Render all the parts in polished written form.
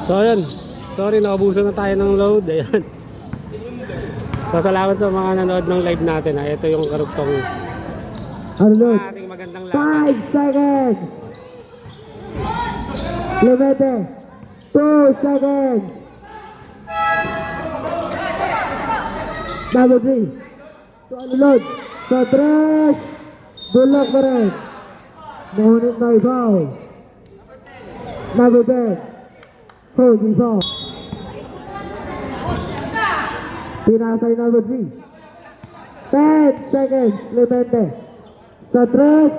So ayun, sorry naubusan na tayo ng load. Ayan. So salamat sa mga nanood ng live natin. Ito yung karugtong ating magandang laban. 5 seconds. Limete. 2 seconds. Number 3. So unload. So 3. Bulak pa rin. Nahunit na ibaw. Number 10. Hold ibaw. Pinasay number 3. 10 seconds. Limete. Sa 3.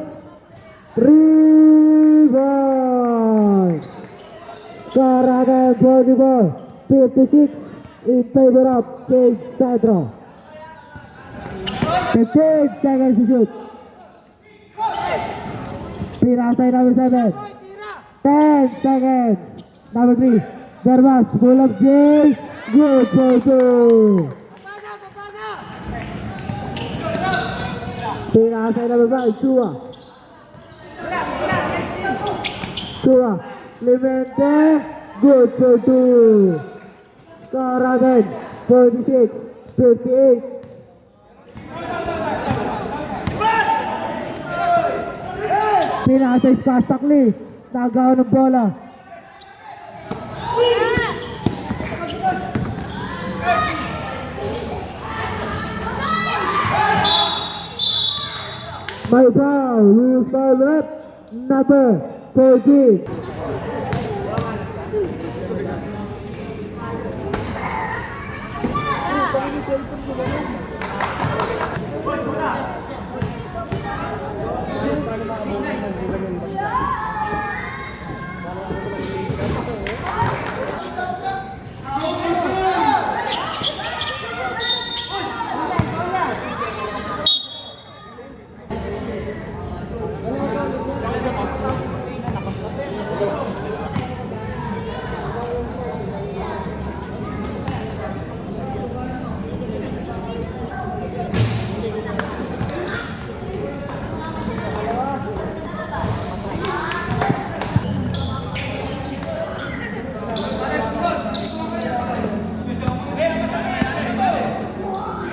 3 points. Karangan 44. 56 in favor of Cage Centro. 15 seconds to shoot. Pinasay number 7. 10 seconds. Number 3. Dermas. Full of J. Good for 2. Pinasay number 5. Chua. Chua. Limete. Good for 2. Karangan 46. 58. Pinasay Spastakli. Tagaw ng bola. May foul. Loose foul rep. Number 14.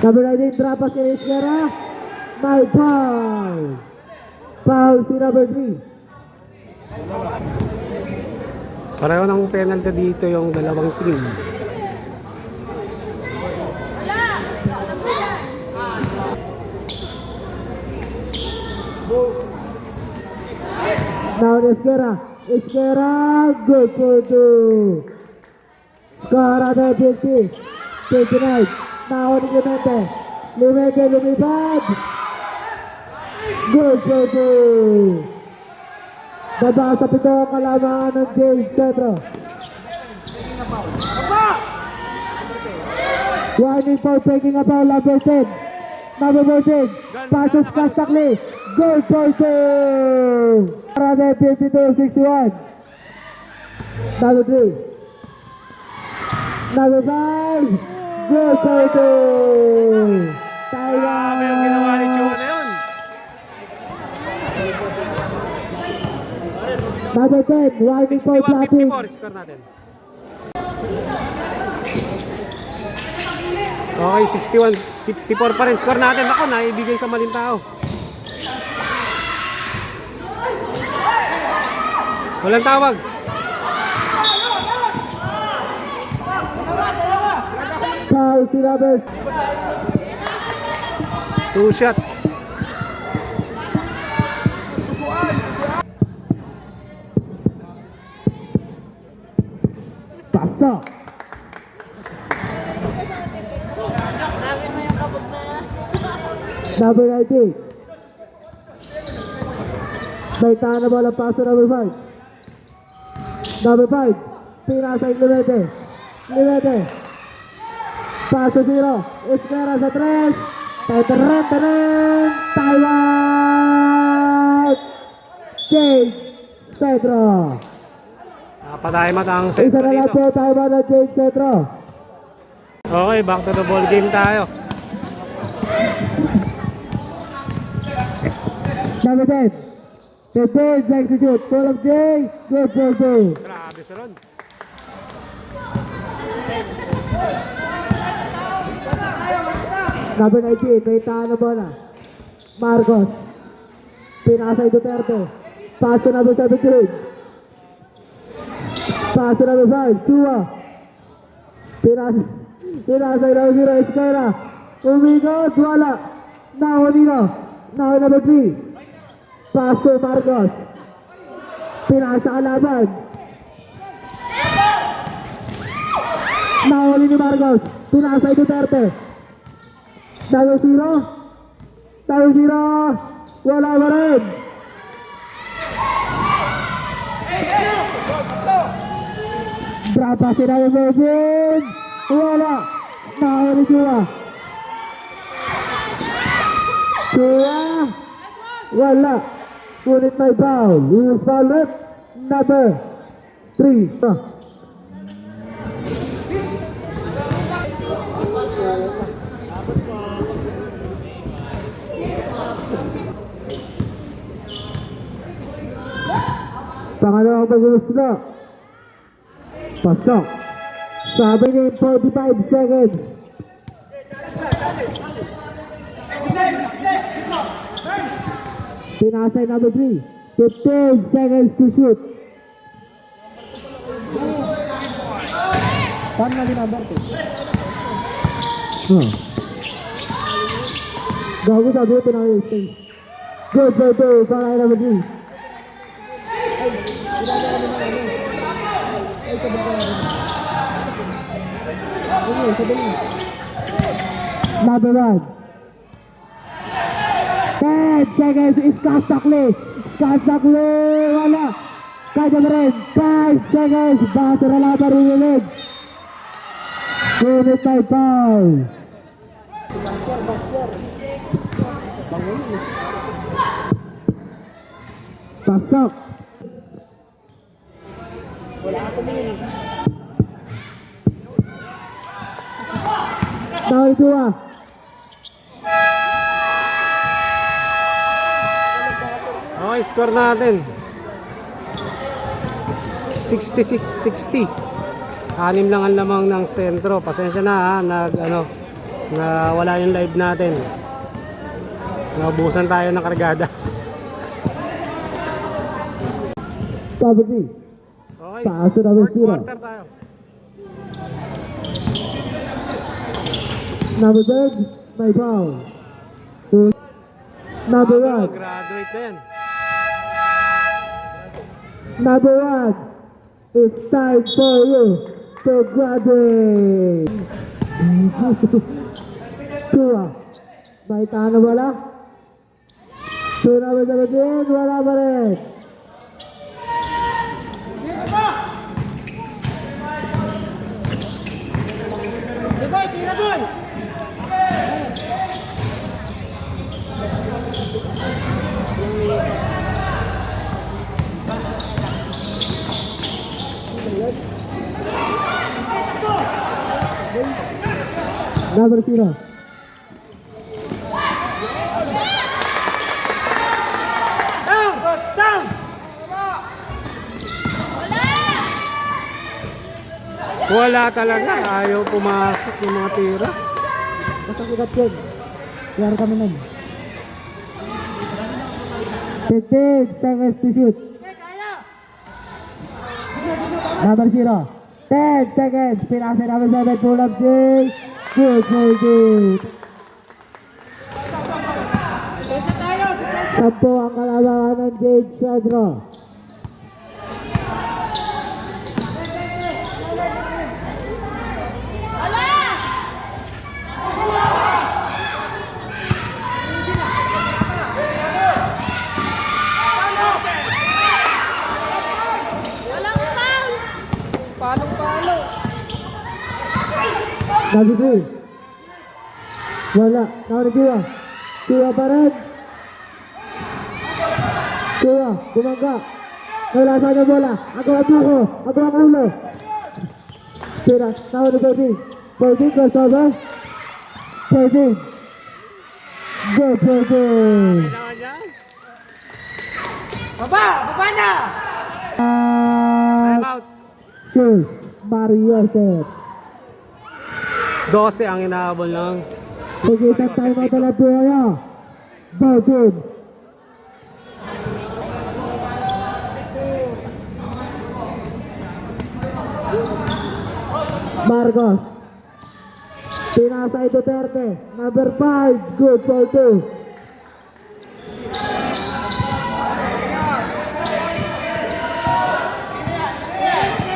Number 19, Trapas kay Isquera. May foul. Foul si number 3. Pareho ng penalty dito yung dalawang team. Now Isquera. Isquera. Good for 2. Score at 50. 29. Now Limete. Limete lumipad. Good for 2. Baba sa pito ang kalamangan ng Cage Centro. Warning for breaking a foul, number 10. Number 14. Passes Kastakli. Good for 2. Para 52-61. Number 3. Number 5. Good for 2. Grabe yung ginawa ni Chua na yun. Number 10. Warning for blocking. 61-54 score natin. Okay, 61-54 pa rin score natin. Ako, naibigay sa maling tao. Walang tawag. Foul si Robert. 2 shot. Pasa. Number 19. May tahan na bola, paso number 5. Number 5. Pinasay Limete. Limete. Paso 0. Isquera sa 3. Tatarataran. Timeout. Cage Centro. Patay mata ang Isa set na lang dito. po, timeout ng Cage Centro. Okay, back to the ball game tayo. Number 10. The third execute. Full of J. Good for 2. Grabe sa Ron. Number 19, may tahan na bola. Marcos. Pinasay Duterte. Pass to number 17. Pass to number 5, Chua. Pinasay number 0, Esquera. Umigot, wala. Now Nino. Now number 3. Pass to Marcos. Pinasa kalaban. Nahuli ni Marcos. Pinasay Duterte. Number 0. Number 0. Wala ba rin? Berapa sih dari Bobin? Wala. Nahuli Chua. Chua. Wala. Unit may foul. Use foul with number 3. Pangalawang pag-uuslo. Pasok. Sabi niya 45 seconds. Pinasay number 3. 15 seconds to shoot. Saan na number 2? Gago sabi ito na yung stage. Good, good, good. Pangalawang number 3. Number 1. 10 seconds is Kastakli. Kastakli. Wala. Kaya na rin. 5 seconds. Basta na lang marinig. Unit by foul. Pasok. Tahun 2. Okay, score natin. 66-60. 6 lang ang lamang ng sentro. Pasensya na ha, na wala yung live natin. Naubusan tayo ng kargada. Pabdi. Okay, Paso na fourth 0. quarter tayo. Number 10, may foul. Number 1. Graduate na yan. Number 1. It's time for you to graduate. Tua. May tahan na wala? Tua number 17, wala pa rin. Number 0. Wala talaga. Ayaw pumasok yung mga tira. Basta kikat yun. Klaro kami nun. 15 seconds to shoot. Number 0. 10 seconds. Pinasa number 7. Pull up Jay. Good, good, good. Sampo ang kalabangan ng Jade Cedro. Number 3. Wala. Number 2. Tua pa rin. Tua. Bumangga. Wala sa kanya bola. Ako ang buko. Ako ang ulo. Tira. Number 14. 14 crossover. 14. Go, go, go. Baba! Baba na! Time out. Shoot. Mario Set. 12 ang inaabol ng Pag-isang time out na po kaya. Virgin. Marcos. Pinasay Duterte. Number 5. Good for 2.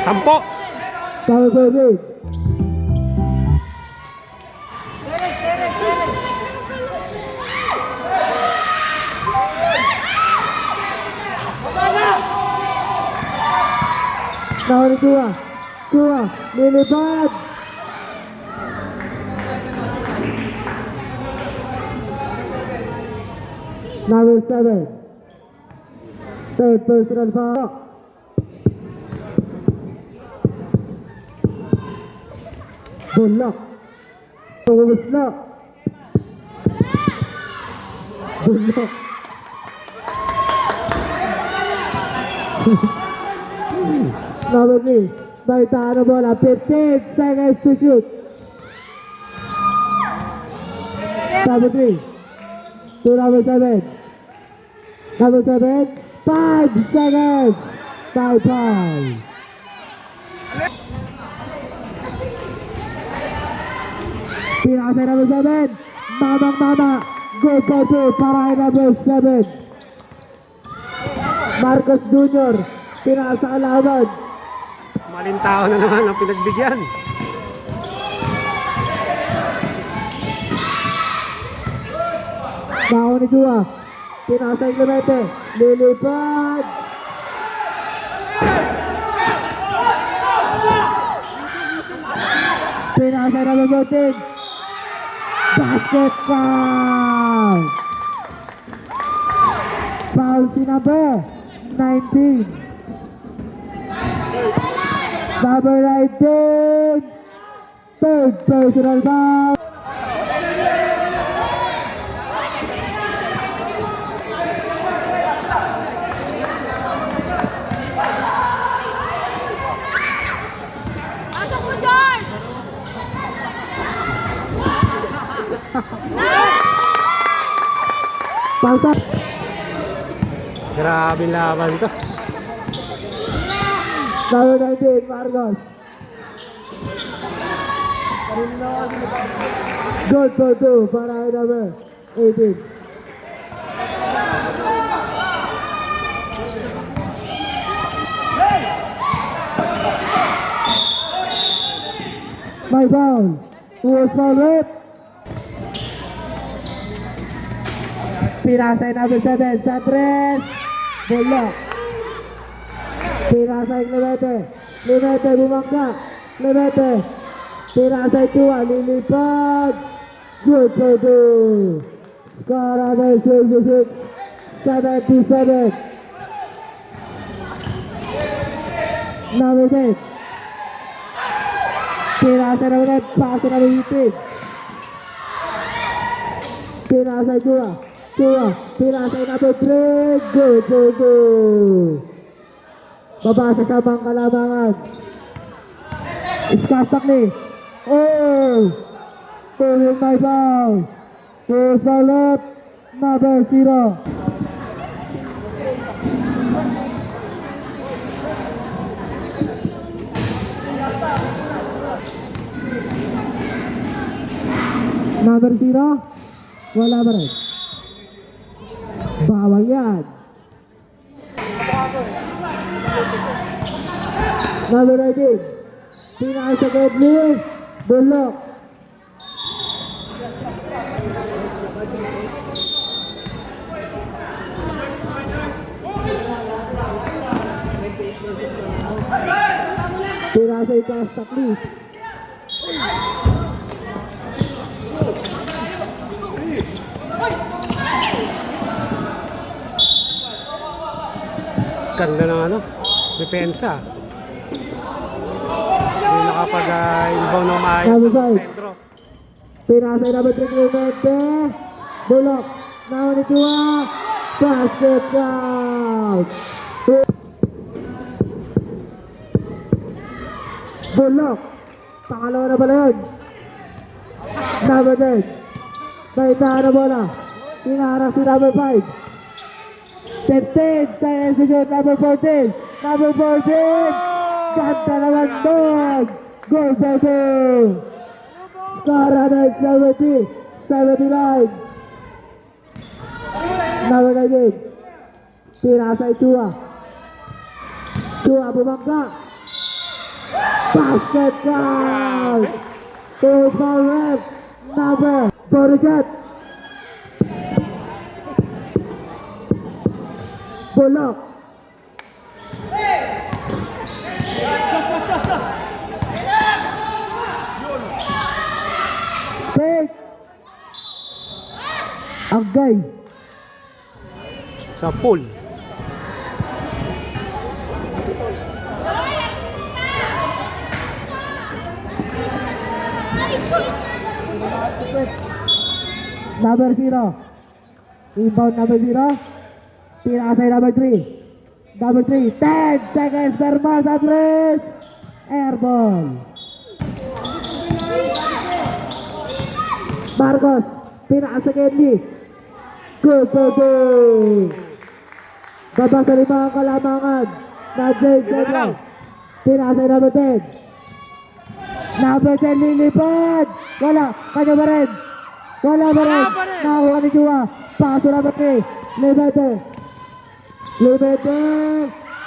Sampo. Power forward. Now ni Kua, lilipad. Number 7. Third personal foul. Bullock. Bullock. Bullock. Number 3. Baitano bola. 15 seconds to shoot. Number 3. To number 7. Number 7. 5 seconds. 5. Pinasa number 7. Mama. Good for 2 para kay number 7. Marcos Jr. Pinasa kalaban. Malintao na naman ang pinagbigyan. Baho ni Jua. Pinasa yung Clemente. Lilipad. Pinasa number 14. Basket foul. Foul si number 19. Number 19. Third personal foul. Pasok mo, George! Pausa. Grabe laban to. Number 19, Marcos. Good for 2 para kay number 18. May foul. Who was foul rep? Pinasay number 7 sa 3. Bullock. Pinasay Clemente. Clemente bumangka. Clemente. Pinasay Tua. Lilipad. Good for 2. Score number 66. 77. Number 6. Pinasay number 8. Paso number 18. Pinasay Tua. Pinasay number 3. Good for 2. Babasa sa mga kalamangan. Iskastakli. Oh! Pulling my foul. First foul left. Number 0. Number 0. Wala ba rin? Bawal yan. Number 19. Pinakasagad ni Bullock. Pinakasay Kastakli. Ganda ng ano, depensa. Hindi nakapag-inbound ng maayos sa sentro. Pinasay number 3 Clemente. Bullock. Now ni Tua. Basket out. Bullock. Pangalawa na pala yun. Number 10. May tahan na bola. Hinaharap si number 5. 15 seconds to shoot. Number 14. Number 14. Ganda naman doon. Goal by two. Score at 70. 79. Number 19. Pinasay Chua. Chua bumangga. Basket count. Two foul ref. Number. Borjat. Bulok. Take. Agay. Sa pool. Number 0. Inbound number 0. Pinakasay number 3. Number 3. 10 seconds per pass address. Airball. Marcos. Pinakasay Kenny. Good for two. Babang sa limang kalamangan. Na James Edward. Pinakasay number 10. Number 10 lilipad. Wala. Kanya ba rin? Wala ba rin? Nakakuha ni Chua. Paso number 3. Libete. Libete.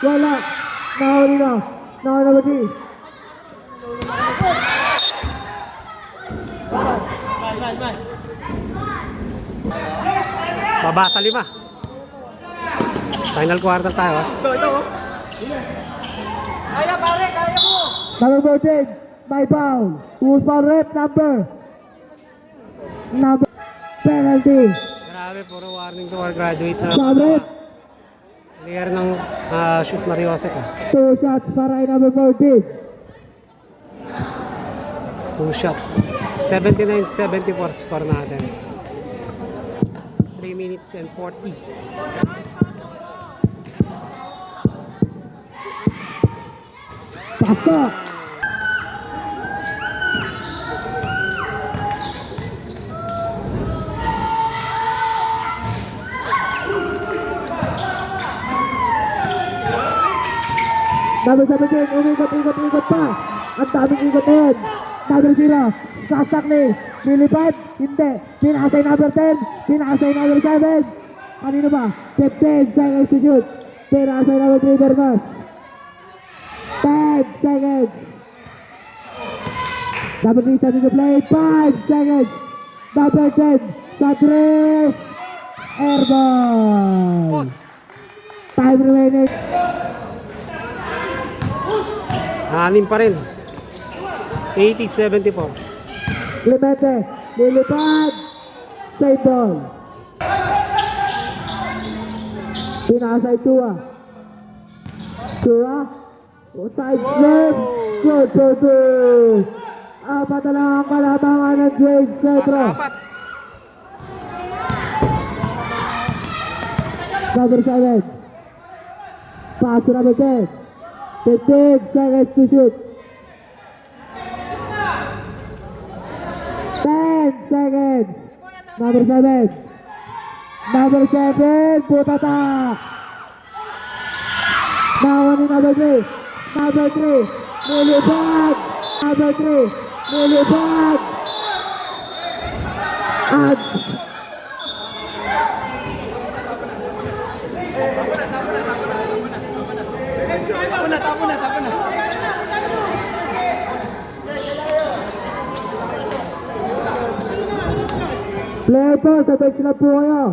Wala. Nahuli na. Nahuli number 3. Baba sa 5. Final quarter tayo. Kaya pare, kaya mo. Number 14. My foul. Who's foul rep number? Number. Penalty. Grabe, puro warning to our graduate na Sabit. player ng Shoes Mariosep. 2 shots para kay number 14. 2 shot. 79-74 score natin. 3 minutes and 40. Pasok. Number 17, umikot pa. Ang daming ikot na yun. Number 0, sasakli. Nilipad, hindi. Pinakasay number 10, pinakasay number 7. Kanino ba? 15 seconds to shoot. Pinakasay number 3, Bermas. 10 seconds. Number 3, starting to play. 5 seconds. Number 10, sa 3. Airball. Time remaining. 6 pa rin. 80-74. Clemente, lilipad. Save ball. Pinakasay Chua. Chua. Side flip. Good for two. Apat na lang ang kalamangan ng James Centro. Number 7. Pass to number 10. 15 seconds to shoot. 10 seconds. Number 7. Number 7. Putata. Nawa ni number 3. Number 3. Nilipad. Number 3. Nilipad. At Tapo na. player po, sa bench na po kayo.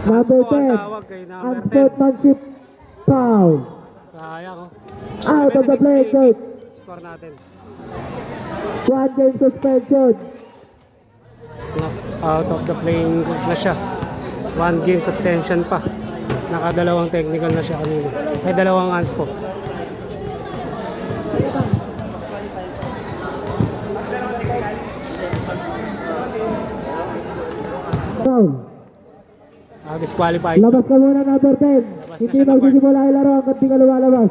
Number 10, Tawag kay number 10. unsportsmanship foul. Sayang oh. Out of the play, 76-80 coach. score natin. 1 game suspension. Out of the playing na siya. 1 game suspension pa. Nakadalawang technical na siya kanina. Ay, dalawang hands po. Foul. Disqualified. Labas ka muna number 10. na Hindi siya ng magsisimula ang laro hanggang di ka lumalabas.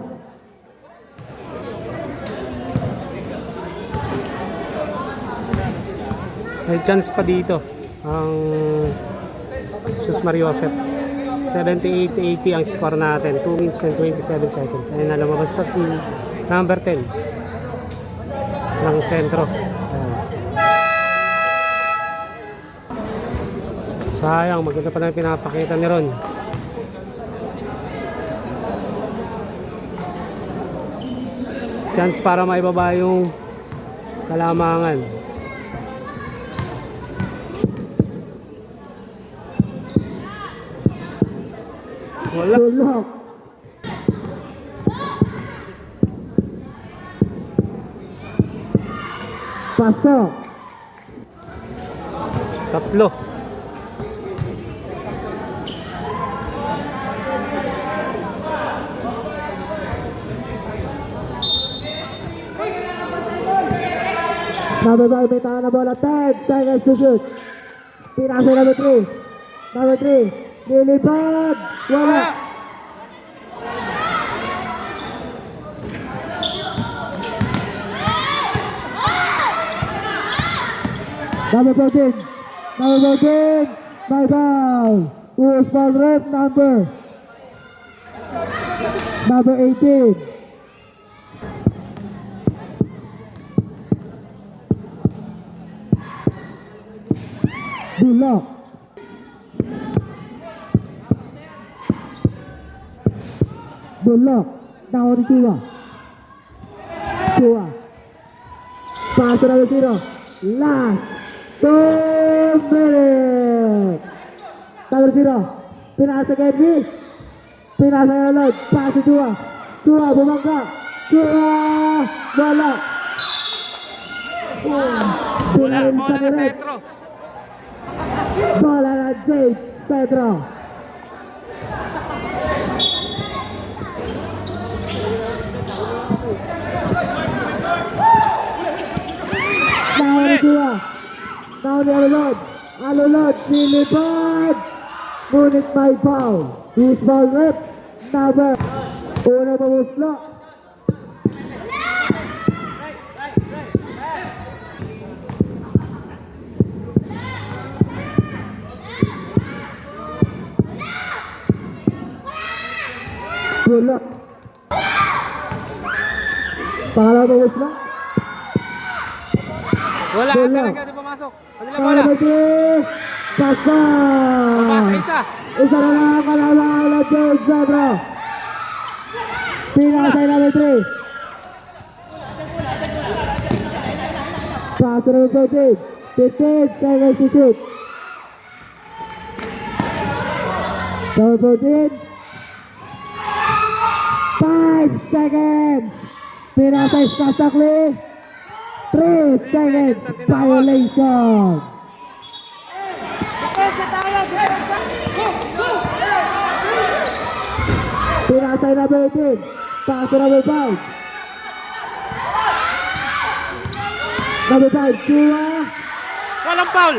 May chance pa dito ang Sus Mariosep. 78-80 ang score natin. 2 minutes and 27 seconds. Ayun na, lumabas na si number 10 ng sentro. Ayan. Sayang, maganda pa na yung pinapakita ni Ron. Chance para maibaba yung kalamangan. Wala. Tulok. Pasok. Tatlo. Number 5, may tahan na bola. 10 seconds to shoot. Pinasa number 3. Number 3. Nilipad. Wala. Number 14. Number 14. My foul. Who's foul rep number 18. Bulak. Bulak. Now on Chua. Chua. Pass to number 0. Last 2 minutes. Number 0. Pinasa kay Edwin. Pinasa kay Lloyd. Pass to Chua. Chua bumangka. Chua. Bola. Bola na sentro. Bola na Jade Pedro. Now ni Chua. Now ni Alulod. Alulod nilipad. Ngunit may foul. Who's foul rep? Number. Una pamuslo. Bulak. Pangalawa pamuslo. Wala Bola. talaga, di pumasok. Ano na bola? Pasa. Pumasa isa. Isa na lang kalaman na Jade Pedro. Pinasay number 3. Pass to number 14. 15 seconds to shoot. Number 14. 5 seconds. Pinasay Sasakli. 3 seconds. Violation. Pinasay number 18. Pass to number 5. Number 5. Chua. Walang foul.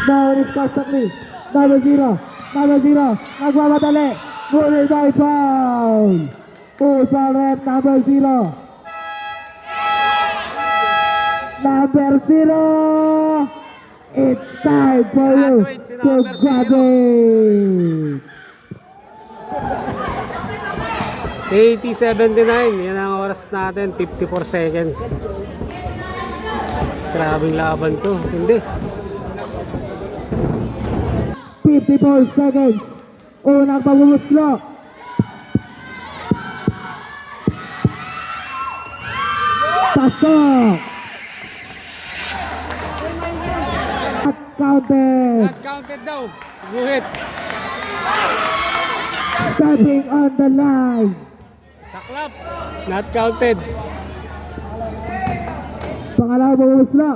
Now it's Sasakli. Number 0. Number 0. Nagmamadali. Ngunit may foul. Foul rep number 0. Number 0. It's time for you Graduate si to number graduate. 80-79. Yan ang oras natin. 54 seconds. Grabing laban to. Hindi. 54 seconds. Unang pagbumuslo. Pasok. At counted. Not counted daw. Guhit. Stepping on the line. Saklap. Not counted. Pangalawa pagbumuslo.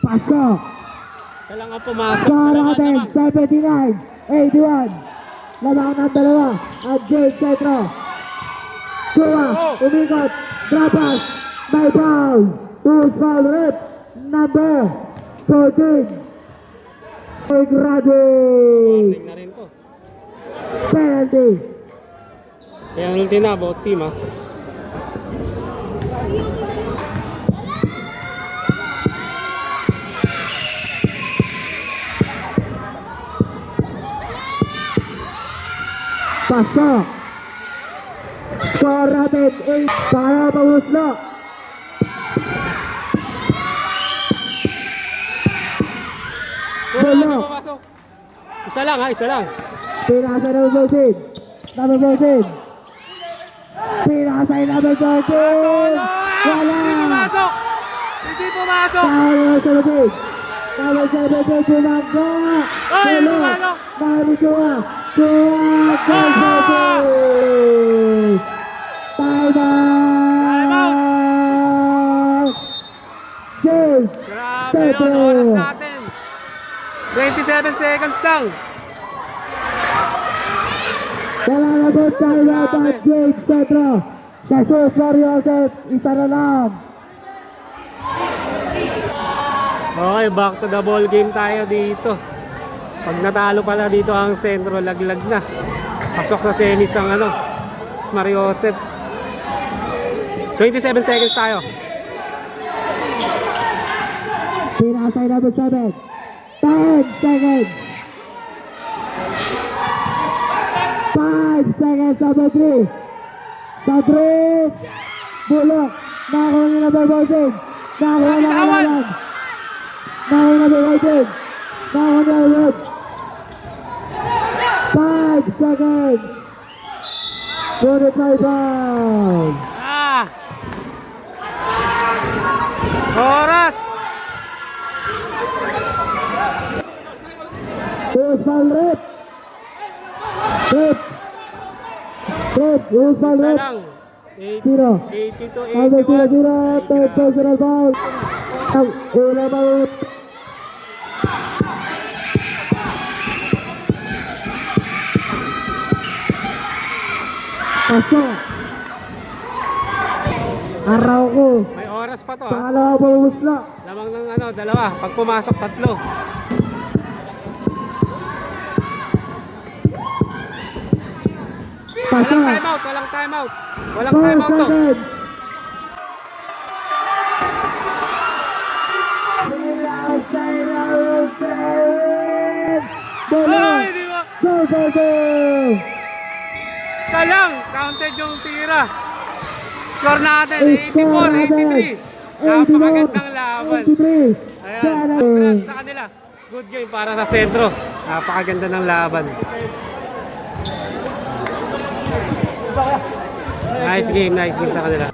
Pasok. Isa lang ang pumasok. Score Dalawa natin, naman. 79-81. Lamang ng dalawa. At Jade Petro. Chua, umikot. Drop pass. May foul. Who's foul rep? number 14. Graduate Tingnan na rin to. penalty. Penalty na, both team ah. Pasok. Score natin 8 para pahuslo. Wala, Bulok. pumasok. Isa lang ha, isa lang. Pinasa ng Bosin. Number 14. Pinasa yung number 14. Wala. Hindi pumasok! Hindi pumasok! Number 17. Number 17. Pumangga. Ay, Bulok. pumasok. Number 2. Tuwag. Time out. James. Grabe yun, oras natin. 27 seconds lang. Kalalabot tayo at James Pedro. Jesus Mariosep, isa na lang. Okay, back to the ball game tayo dito. Pag natalo pala dito ang sentro, laglag na. Pasok sa semis ang ano, Jesus Mariosep. 27 seconds tayo. Pinasay number 7. 10 seconds. 5 seconds, number 3. Sa 3. Bulok. Nakakuha niya number 14. Nakakuha na kalaban. Nakakuha number 14. Nakakuha na number 5 seconds. Put it by down. Ah! Oras! Usman rip. Rip. Rip. Usman Isa rip. lang. 0. 80 to Number 81. 0-0. Third personal foul. Ang unang out. Pasok. Araw ko. May oras pa to ha. Pangalawa po usla. Lamang ng ano, dalawa. Pag pumasok, tatlo. Walang Pasok. timeout, walang timeout. Walang 4 timeout to. seconds. Ay, di ba? Go, go, go! Isa lang. Counted yung tira. Score natin, Score 84-83. Napakagandang laban. 83. Ayan, congrats sa kanila. Good game para sa sentro. Napakaganda ng laban. Nice game sa kanila.